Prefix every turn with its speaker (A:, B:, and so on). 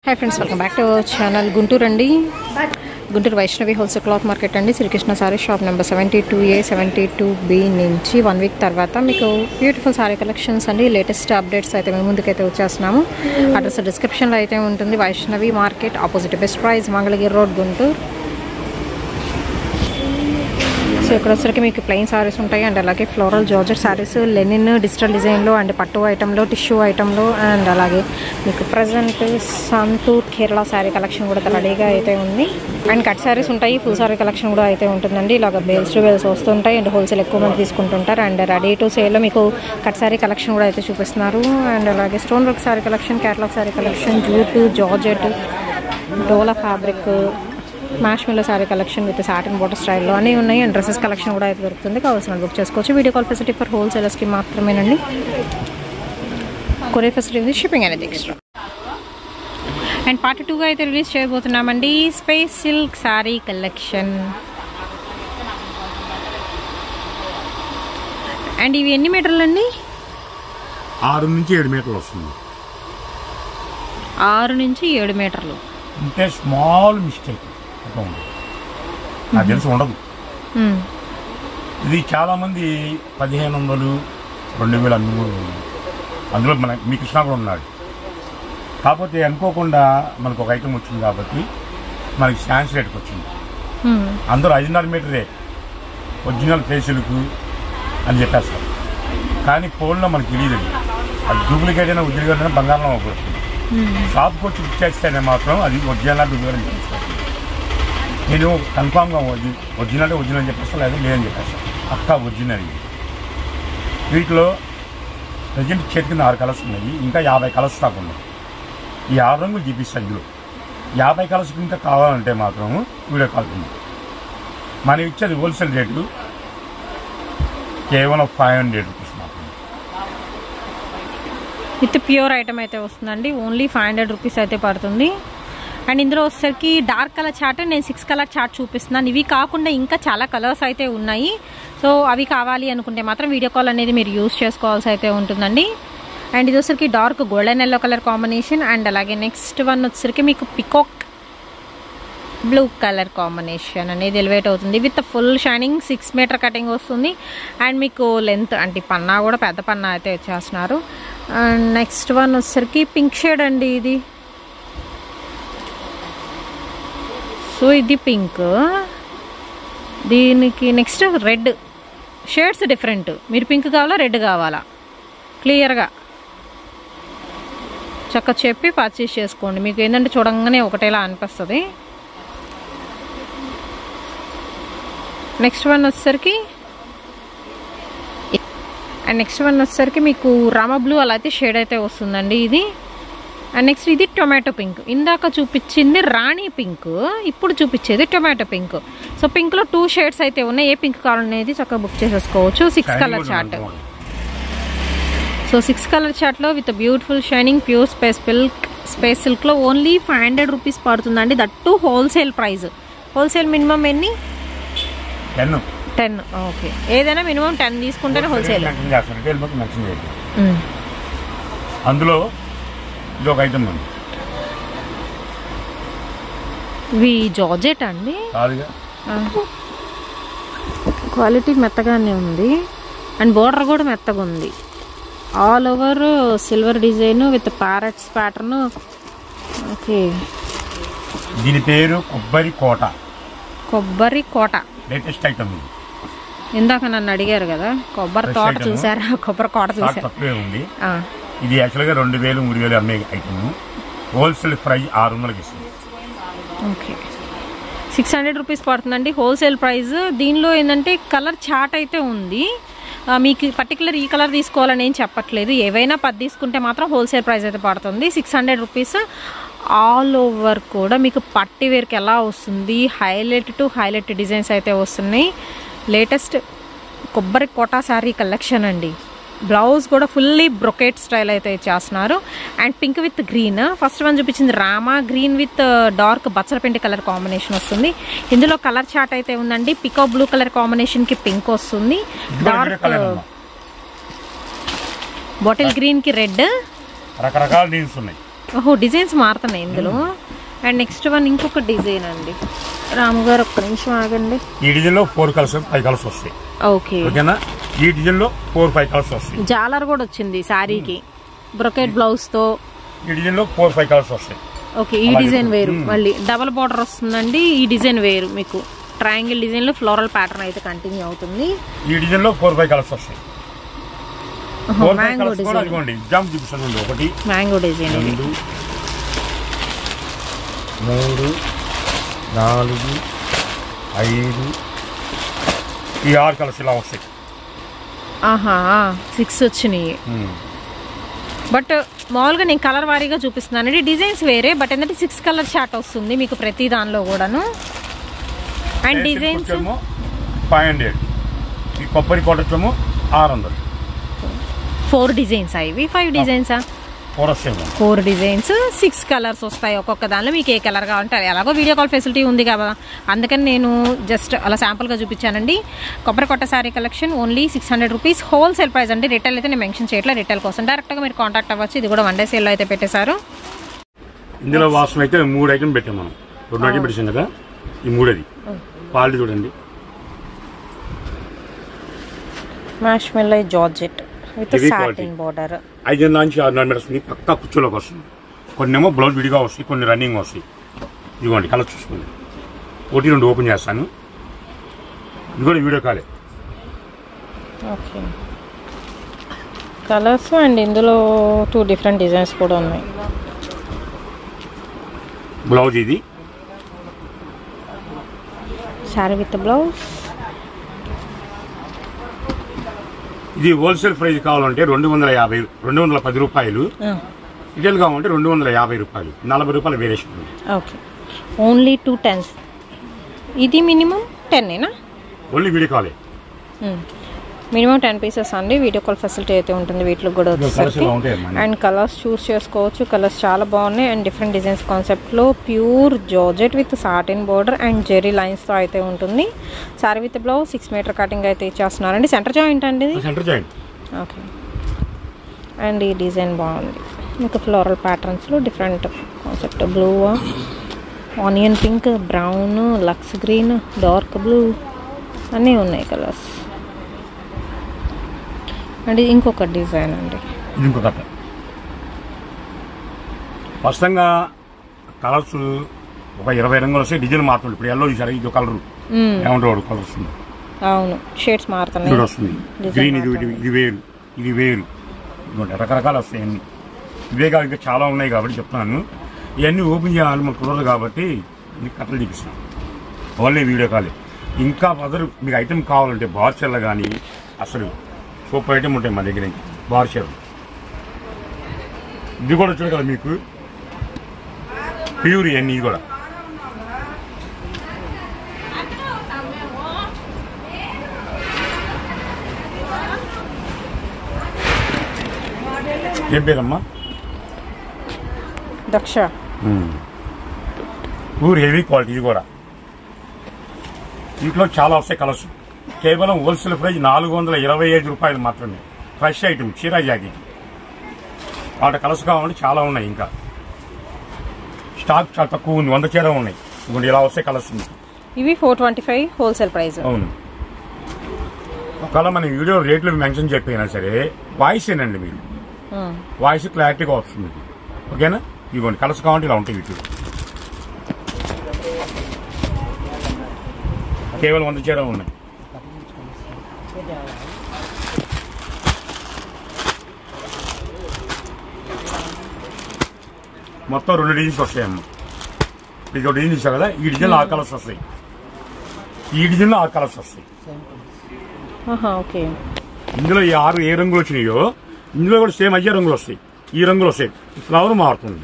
A: Hi friends welcome back to our channel Guntur अंडी Guntur Vaishnavi wholesale cloth market अंडी श्रीकृष्ण सारी shop number 72A 72B నుంచి 1 week తర్వాత మీకు బ్యూటిఫుల్ సారీ కలెక్షన్స్ అండి లేటెస్ట్ అప్డేట్స్ అయితే మేము ముందుకైతే వచ్చేస్తున్నాము. అడ్రస్ డిస్క్రిప్షన్లో అయితే ఉంటుంది. Vaishnavi market opposite best price Mangalagiri road Guntur. So ఇక్కడ వచ్చరికి మీకు ప్లెయిన్ సారీస్ ఉంటాయి అండ్ అలాగే floral georgette saris Lenin digital డిజైన్లో అండ్ పట్టు ఐటెంలో టిష్యూ ఐటెంలో అండ్ అలాగే మీకు ప్రజెంట్ సంతూర్ కేరళ శారీ కలెక్షన్ కూడా రెడీగా అయితే ఉంది. అండ్ కట్ సారీస్ ఉంటాయి, ఫుల్ సారీ కలెక్షన్ కూడా అయితే ఉంటుందండి. ఇలాగ బేల్స్ టు బేల్స్ వస్తుంటాయి అండ్ హోల్సేల్ ఎక్కువ మంది తీసుకుంటుంటారు. అండ్ రెడీ టు సేల్లో మీకు కట్ సారీ కలెక్షన్ కూడా అయితే చూపిస్తున్నారు. అండ్ అలాగే stone work sari collection, catalogue sari collection, jute, georgette, డోలా ఫ్యాబ్రిక్, మ్యాష్మిల్లో sari collection with satin border స్టైల్లో అన్నీ ఉన్నాయి. అండ్ డ్రెస్సెస్ కలెక్షన్ కూడా అయితే దొరుకుతుంది. కావాల్సిన బుక్ చేసుకోవచ్చు. వీడియో కాల్ ఫెసిలిటీ ఫర్ హోల్సేలర్స్కి మాత్రమేనండి. కొరియర్ ఫెసిలిటీ ఉంది, షిప్పింగ్ అనేది ఎక్స్ట్రా. అండ్ పార్ట్ 2గా అయితే రిలీజ్ చేయబోతున్నామండి space silk sari collection. And ఇవి ఎన్ని మీటర్లు అండి?
B: 6 నుంచి 7 మీటర్లు వస్తుంది.
A: 6 నుంచి 7 మీటర్లు
B: అంటే స్మాల్ మిస్టేక్ నాకు తెలిసి ఉండదు. ఇది చాలా మంది 1500, 2000 అందులో మన మీ కృష్ణ కూడా ఉన్నాడు. కాకపోతే అనుకోకుండా మనకు ఒక ఐటమ్ వచ్చింది కాబట్టి మనకి ఛాన్స్ రేట్కి వచ్చింది. అందరూ 5.5 మీటరే ఒరిజినల్ ఫేషియల్కు అని చెప్పేస్తారు. కానీ ఫోన్లో మనకు తెలియదు అది డూప్లికేట్ అయినా ఒరిజినల్ అయినా బంగారం అవ్వబడుతుంది. షాప్కి వచ్చి బుక్ చేస్తేనే మాత్రం అది ఒరిజినల్ డూప్లికేట్ అని చెప్పేస్తాను. నేను కన్ఫామ్గా ఒరిజినల్ అని చెప్పేస్తాను, లేదా లేదని చెప్పేస్తాను. అక్క ఒరిజినల్. వీటిలో ప్రజెంట్ చేతి కింద 6 కలర్స్ ఉన్నాయి. ఇంకా 50 కలర్స్ దాకా ఉన్నాయి. ఈ 6 రంగులు చూపిస్తాను. ఇందులో 50 కలర్స్ ఇంకా కావాలంటే మాత్రం వీడియో కాల్ ఉంది. మనం ఇచ్చేది హోల్సేల్ రేటు కేవలం 500 రూపీస్ మాత్రమే.
A: విత్ ప్యూర్ ఐటమ్ అయితే వస్తుందండి. ఓన్లీ 500 రూపీస్ అయితే పడుతుంది. అండ్ ఇందులో వచ్చేసరికి డార్క్ కలర్ చార్ట్, నేను 6 కలర్ చార్ట్ చూపిస్తున్నాను. ఇవి కాకుండా ఇంకా చాలా కలర్స్ అయితే ఉన్నాయి. సో అవి కావాలి అనుకుంటే మాత్రం వీడియో కాల్ అనేది మీరు యూజ్ చేసుకోవాల్సి అయితే ఉంటుందండి. అండ్ ఇది వచ్చరికి dark golden yellow colour combination. And అలాగే నెక్స్ట్ వన్ వచ్చరికి మీకు పికాక్ బ్లూ కలర్ కాంబినేషన్ అనేది ఎలివేట్ అవుతుంది. With full shining 6 metre cutting వస్తుంది. అండ్ మీకు లెంత్ అంటే పన్నా కూడా పెద్ద పన్నా అయితే వచ్చేస్తున్నారు. అండ్ నెక్స్ట్ వన్ వచ్చరికి పింక్ షేడ్ అండి. ఇది సో ఇది పింక్, దీనికి నెక్స్ట్ రెడ్. Shades different. మీరు పింక్ కావాలా రెడ్ కావాలా క్లియర్గా చక్కగా చెప్పి పర్చేస్ చేసుకోండి. మీకు ఏంటంటే చూడంగానే ఒకటేలా అనిపిస్తుంది. నెక్స్ట్ వన్ వచ్చేసరికి మీకు రామా బ్లూ అలా అయితే షేడ్ అయితే వస్తుందండి ఇది. అండ్ నెక్స్ట్ ఇది టొమాటో పింక్. ఇందాక చూపించింది రాణి పింక్, ఇప్పుడు చూపించేది టొమాటో పింక్. సో పింక్లో 2 షేడ్స్ అయితే ఉన్నాయి. ఏ పింక్ కావాలనేది చక్కగా బుక్ చేసేసుకోవచ్చు. 6 కలర్ చార్ట్. సో 6 కలర్ చార్ట్లో with beautiful shining pure space సిల్క్లో ఓన్లీ 500 రూపీస్ పడుతుందండి. That to wholesale price. Wholesale minimum ఎన్ని? 10. ఓకే, ఏదైనా మినిమం 10 తీసుకుంటేనే హోల్సేల్.
B: అందులో ఇది ఒక ఐటమ్ ఉంది.
A: ఇవి జార్జెట్ అండి. క్వాలిటీ మెత్తగానే ఉంది. అండ్ బోర్డర్ కూడా మెత్తగా ఉంది. All over silver design with parrots pattern. Okay,
B: దీని పేరు కొబ్బరి కోట. లేటెస్ట్ ఐటమ్ ఇది.
A: ఇందాక నన్ను అడిగారు కదా కొబ్బరి తోట చూసారా, కొబ్బరి కోట చూసారా?
B: తక్కువే ఉంది. ఇది యాక్చువల్గా 2000, 3000 అమ్మే ఐటమ్. హోల్సేల్ ప్రైస్ 600కి ఇస్తుంది.
A: ఓకే, 600 రూపీస్ పడుతుందండి హోల్సేల్ ప్రైస్. దీనిలో ఏంటంటే కలర్ చార్ట్ అయితే ఉంది. మీకు పర్టికులర్ ఈ కలర్ తీసుకోవాలని ఏం చెప్పట్లేదు. ఏవైనా 10 తీసుకుంటే మాత్రం హోల్సేల్ ప్రైస్ అయితే పడుతుంది 600 రూపీస్. ఆల్ ఓవర్ కూడా మీకు పట్టి వేర్కి ఎలా వస్తుంది, హైలైట్ టు హైలైట్ డిజైన్స్ అయితే వస్తున్నాయి. లేటెస్ట్ కొబ్బరి కోట శారీ కలెక్షన్ అండి. బ్లౌజ్ కూడా ఫుల్లీ బ్రొకెట్ స్టైల్ అయితే చేస్తున్నారు. And pink with green. First one చూపించింది రామా గ్రీన్ విత్ డార్క్ బచ్చలపిండి కలర్ కాంబినేషన్ వస్తుంది. ఇందులో కలర్ చార్ట్ అయితే ఉందండి. పికో బ్లూ కలర్ కాంబినేషన్ కి పింక్ వస్తుంది. డార్క్ బాటిల్ గ్రీన్ కి రెడ్.
B: రకరకాల డిజైన్స్ ఉన్నాయి.
A: ఓహో డిజైన్స్ మారుతున్నాయి ఇందులో. అండ్ నెక్స్ట్ వన్ ఇంకొక డిజైన్ అండి. రాము గారు ఒక్క నిమిషం ఆగండి.
B: ఈ డిజైన్ లో 4 కలర్స్ 5 కలర్స్ వస్తాయి.
A: ఓకే
B: ఓకేనా. ఈ డిజైన్ లో 4-5 కలర్స్ వస్తాయి.
A: జాలర్ కూడా వచ్చింది శారీకి బ్రొకెట్ బ్లౌజ్ తో.
B: ఈ డిజైన్ లో 4-5 కలర్స్ వస్తాయి.
A: ఓకే ఈ డిజైన్ వేరు, మళ్ళీ డబల్ బార్డర్ వస్తుందండి. ఈ డిజైన్ వేరు, మీకు ట్రయాంగిల్ డిజైన్ లో ఫ్లోరల్ ప్యాటర్న్ అయితే కంటిన్యూ అవుతుంది.
B: ఈ డిజైన్ లో 4-5 కలర్స్ వస్తాయి.
A: మ్యాంగో డిజైన్,
B: ఒకటి
A: మ్యాంగో డిజైన్,
B: 2 3 4 5 ఈ 6 కలర్స్ ఇలా వస్తాయి.
A: ఆహా 6 వచ్చినాయి. బట్ మామూలుగా నేను కలర్ వారీగా చూపిస్తున్నానండి. డిజైన్స్ వేరే, బట్ ఏంటంటే 6 కలర్ చార్ట్ వస్తుంది మీకు ప్రతి దానిలో కూడాను. అండ్ డిజైన్స్
B: 500, ఈ కొబ్బరి కోట వచ్చేమో 600.
A: 4 డిజైన్స్ ఇవి, 5 డిజైన్సా? 4 డిజైన్స్ 6 కలర్స్ వస్తాయి ఒక్కొక్క దానిలో. మీకు ఏ కలర్ కావాలంటే ఎలాగో వీడియో కాల్ ఫెసిలిటీ ఉంది కదా, అందుకని నేను జస్ట్ అలా శాంపుల్గా చూపించానండి. కొబ్బరి కొట్ట sari collection only 600 rupees wholesale price అండి. రిటైల్ అయితే నేను మెన్షన్ చేయట్లేదు, రిటైల్ కోసం డైరెక్ట్గా మీరు కాంటాక్ట్ అవ్వచ్చు. ఇది కూడా 1 డే సేల్లో అయితే పెట్టేశారు.
B: ఇందులో వాసన అయితే 3 ఐటమ్ పెట్టాం మనం, 2 ఐటమ్ పెట్టేసాం కదా. ఈ 3 క్వాలిటీ చూడండి.
A: మ్యాష్ మెల్లై జార్జెట్ విత్ సాటిన్ బోర్డర్.
B: 5 నుంచి 6 మీటర్స్ పక్కా కుర్చీలోకి వస్తుంది. కొన్ని ఏమో బ్లౌజ్ విడిగా వస్తాయి, కొన్ని రన్నింగ్ వస్తాయి. ఇదిగోండి కలర్ చూసుకోండి. 1-2 ఓపెన్ చేస్తాను. ఇది కూడా వీడియో కాలే.
A: ఓకే కలర్స్ అండ్ ఇందులో 2 డిఫరెంట్ డిజైన్స్ కూడా ఉన్నాయి.
B: బ్లౌజ్ ఇది
A: శారీ విత్ బ్లౌజ్.
B: ఇది హోల్సేల్ ప్రైస్ కావాలంటే 210 రూపాయలు. రిటైల్ కావాలంటే 250 రూపాయలు, 40 రూపాయలు వేరియేషన్ ఉంది.
A: Okay only 2 10s. ఇది మినిమం 10ఏనా?
B: ఓన్లీ వీడియో కాలే.
A: మినిమం 10 పీసెస్ అండి. వీడియో కాల్ ఫెసిలిటీ అయితే ఉంటుంది వీటిలో కూడా వచ్చేసరికి. అండ్ కలర్స్ చూస్ చేసుకోవచ్చు. కలర్స్ చాలా బాగున్నాయి అండ్ డిఫరెంట్ డిజైన్స్ కాన్సెప్ట్లో pure georgette with satin border and zari లైన్స్తో అయితే ఉంటుంది. Sari with blouse 6 metre cutting అయితే ఇచ్చేస్తున్నారండి. సెంటర్ జాయింట్ అండి ఇది.
B: Centre joint.
A: ఓకే అండ్ ఈ డిజైన్ బాగుంది మీకు ఫ్లోరల్ ప్యాటర్న్స్లో different concept. Blue, onion pink, brown, లక్స్ గ్రీన్, డార్క్ బ్లూ అన్నీ ఉన్నాయి కలర్స్. అండ్ ఇంకొక డిజైన్ అండి.
B: ఇది ఇంకొక స్పష్టంగా కలర్స్ ఒక 20 రంగులు వస్తాయి. డిజైన్ మారుతుంది. ఇప్పుడు ఎల్లో చూసారు, ఇది కలర్ ఏమంటారు కలర్ వస్తుంది.
A: అవును షేడ్స్ మారుతున్నాయి.
B: ఇది వస్తుంది గ్రీన్, ఇది వేరు, ఇది వేరు, రకరకాలు వస్తాయి. అన్ని ఇవే కాదు ఇంకా చాలా ఉన్నాయి కాబట్టి చెప్తున్నాను. ఇవన్నీ ఓపెన్ చేయాలి మనకు కుదరదు కాబట్టి ఇది కట్టలు చూపిస్తాను. ఓన్లీ వీడియో కాలే. ఇంకా అదర్ మీకు ఐటెం కావాలంటే బార్చెల్ల కానీ అసలు సూపర్ ఐటమ్ ఉంటాయి మా దగ్గర. బార్చెల్ ఇది కూడా వచ్చాడు కదా మీకు ప్యూర్. ఇవన్నీ ఇది కూడా ఏం పేరమ్మా?
A: దక్ష.
B: Pure heavy quality. ఇది కూడా ఇంట్లో చాలా వస్తాయి కలర్స్. కేవలం హోల్సేల్ ప్రైస్ 425 రూపాయలు మాత్రమే. ఫ్రెష్ ఐటమ్ చీరా జాకెట్. వాటి కలర్స్ కావాలంటే చాలా ఉన్నాయి. ఇంకా స్టాక్ చాలా తక్కువ ఉంది. 100 చీర ఉన్నాయి. ఇంకోటి ఇలా వస్తాయి కలర్స్.
A: ఇవి 425 హోల్సేల్ ప్రైస్.
B: అవును. ఒకవేళ మన వీడియో రేట్లు మెన్షన్ చెప్పినా సరే వాయిస్ ఏనండి, మీరు వాయిస్ క్లారిటీగా వస్తుంది. ఓకేనా? ఇవ్వండి కలర్స్ కావాలంటే ఇలా ఉంటాయి. వీటిలో కేవలం 100 చీర ఉన్నాయి. మొత్తం 2 డిజైన్స్ వస్తాయమ్మా. ఇది ఒక డిజైన్ చూసారు కదా, ఈ డిజైన్లో 6 కలర్స్ వస్తాయి. ఈ డిజైన్లో 6 కలర్స్ వస్తాయి.
A: ఓకే
B: ఇందులో ఈ 6 ఏ రంగులు వచ్చినాయో ఇందులో కూడా సేమ్ అయ్యే రంగులు వస్తాయి. ఈ రంగులు వస్తాయి. ఫ్లవర్ మారుతుంది.